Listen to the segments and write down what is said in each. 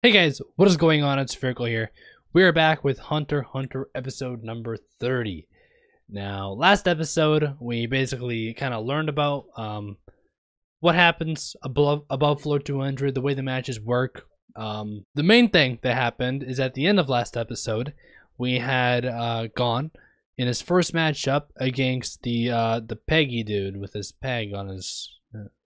Hey guys, what is going on? It's Spherical here. We are back with Hunter x Hunter episode number 30. Now, last episode, we basically kind of learned about what happens above floor 200, the way the matches work. The main thing that happened is at the end of last episode, we had Gon in his first matchup against the Peggy dude with his peg on his,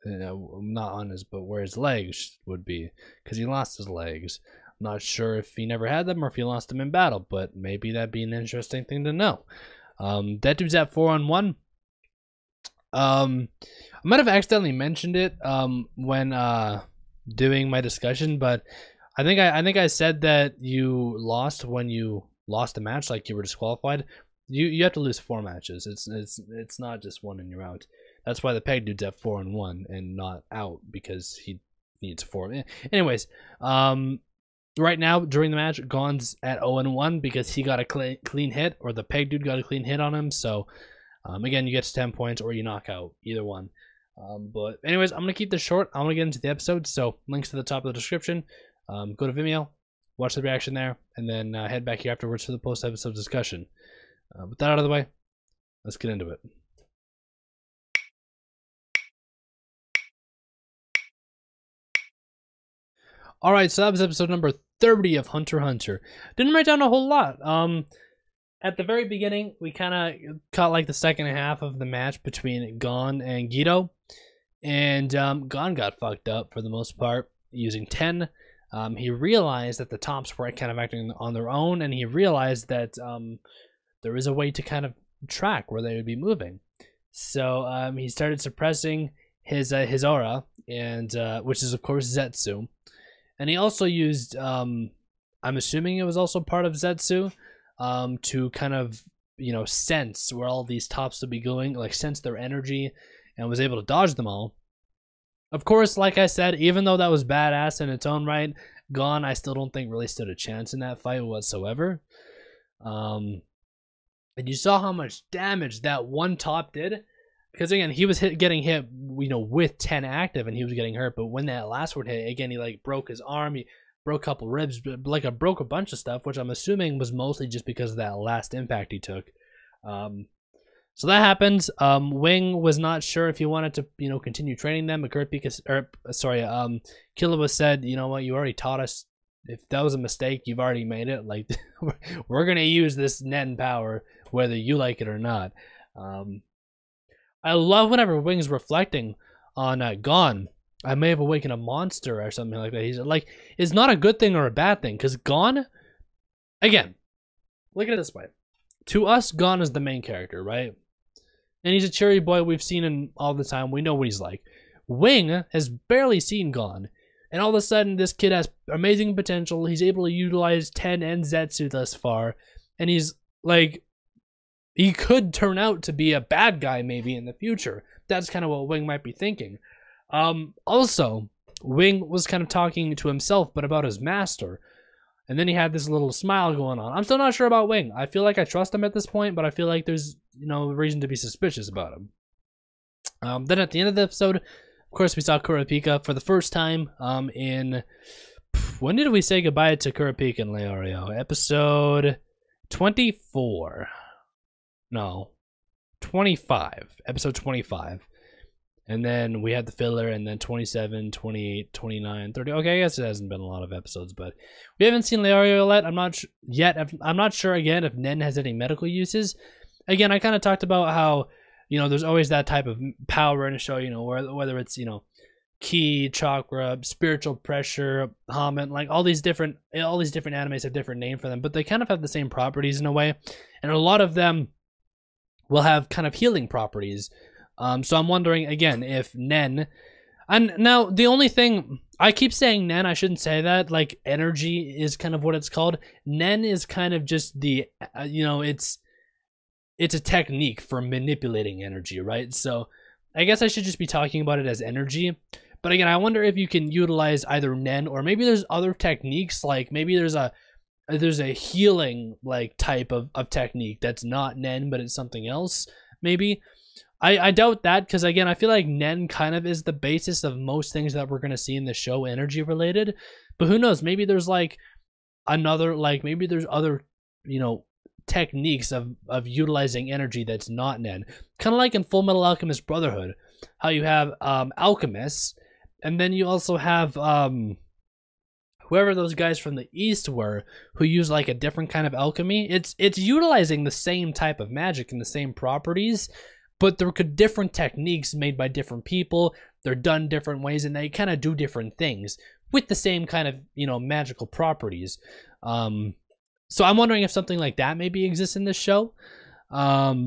not on his, but where his legs would be, because he lost his legs. I'm not sure if he never had them or if he lost them in battle, but maybe that'd be an interesting thing to know. That dude's at 4-on-1. I might have accidentally mentioned it when doing my discussion, but I think I said that you lost when you lost a match, like you were disqualified. You have to lose 4 matches. It's not just one and you're out. That's why the peg dude's at 4-on-1 and not out, because he needs 4. Anyways, right now during the match, Gon's at 0-1 because he got a clean hit, or the peg dude got a clean hit on him. So again, you get 10 points or you knock out, either one. But anyways, I'm gonna keep this short. I want to get into the episode, so links to the top of the description. Go to Vimeo, watch the reaction there, and then head back here afterwards for the post-episode discussion. With that out of the way, let's get into it. Alright, so that was episode number 30 of Hunter x Hunter. Didn't write down a whole lot. At the very beginning, we kind of caught like the second half of the match between Gon and Gedo. And Gon got fucked up for the most part, using 10. He realized that the tops were kind of acting on their own, and he realized that there is a way to kind of track where they would be moving. So he started suppressing his aura, and which is of course Zetsu. And he also used, I'm assuming it was also part of Zetsu, to kind of, sense where all these tops would be going, like sense their energy, and was able to dodge them all. Of course, like I said, even though that was badass in its own right, Gon I still don't think really stood a chance in that fight whatsoever. And you saw how much damage that one top did. Because again, he was getting hit, with 10 active, and he was getting hurt. But when that last word hit, again, he like broke his arm, he broke a couple ribs, like broke a bunch of stuff, which I'm assuming was mostly just because of that last impact he took. So that happens. Wing was not sure if he wanted to, continue training them. Killua said, you know what, you already taught us. If that was a mistake, you've already made it. Like, we're gonna use this Nen power, whether you like it or not. I love whenever Wing's reflecting on Gon. I may have awakened a monster or something like that. He's like, it's not a good thing or a bad thing, because Gon, again, look at it this way. To us, Gon is the main character, right? And he's a cherry boy we've seen him all the time. We know what he's like. Wing has barely seen Gon, and all of a sudden, this kid has amazing potential. He's able to utilize 10 and Zetsu thus far, and he's like, he could turn out to be a bad guy maybe in the future. That's kind of what Wing might be thinking. Also, Wing was kind of talking to himself, but about his master. And then he had this little smile going on. I'm still not sure about Wing. I feel like I trust him at this point, but I feel like there's, reason to be suspicious about him. Then at the end of the episode, of course, we saw Kurapika for the first time when did we say goodbye to Kurapika and Leorio? Episode 24. No, 25. Episode 25. And then we had the filler, and then 27, 28, 29, 30. Okay, I guess it hasn't been a lot of episodes, but we haven't seen Leorio yet. I'm not sure, again, if Nen has any medical uses. Again, I kind of talked about how, there's always that type of power in a show, whether it's, ki, chakra, spiritual pressure, Hamen, like all these different animes have different names for them, but they kind of have the same properties in a way. And a lot of them will have kind of healing properties. So I'm wondering, again, if Nen... And now, the only thing... I keep saying Nen, I shouldn't say that. Like, energy is kind of what it's called. Nen is kind of just the... it's a technique for manipulating energy, right? So, I guess I should just be talking about it as energy. But again, I wonder if you can utilize either Nen, or maybe there's other techniques, like maybe there's a healing like type of technique that's not Nen, but it's something else maybe. I doubt that, because again, I feel like Nen kind of is the basis of most things that we're gonna see in the show, energy related. But who knows? Maybe there's like another, like maybe there's other, you know, techniques of utilizing energy that's not Nen. Kind of like in Full Metal Alchemist Brotherhood, how you have alchemists, and then you also have whoever those guys from the east were who use like a different kind of alchemy. It's utilizing the same type of magic and the same properties, but there could different techniques made by different people. They're done different ways, and they kind of do different things with the same kind of, you know, magical properties. So I'm wondering if something like that maybe exists in this show. But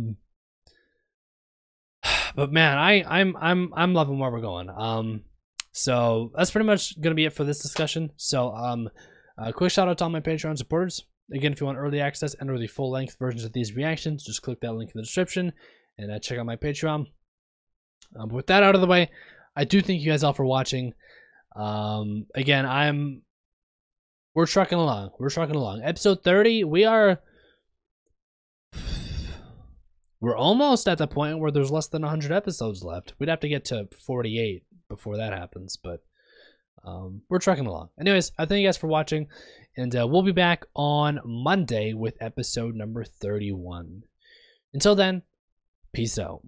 man, I'm loving where we're going. So that's pretty much gonna be it for this discussion. So quick shout out to all my Patreon supporters. Again, if you want early access and or the full length versions of these reactions, just click that link in the description and check out my Patreon. But with that out of the way, I do thank you guys all for watching. Again, we're trucking along. Episode 30, we're almost at the point where there's less than 100 episodes left. We'd have to get to 48 before that happens, but we're trucking along. Anyways, I thank you guys for watching, and we'll be back on Monday with episode number 31. Until then, peace out.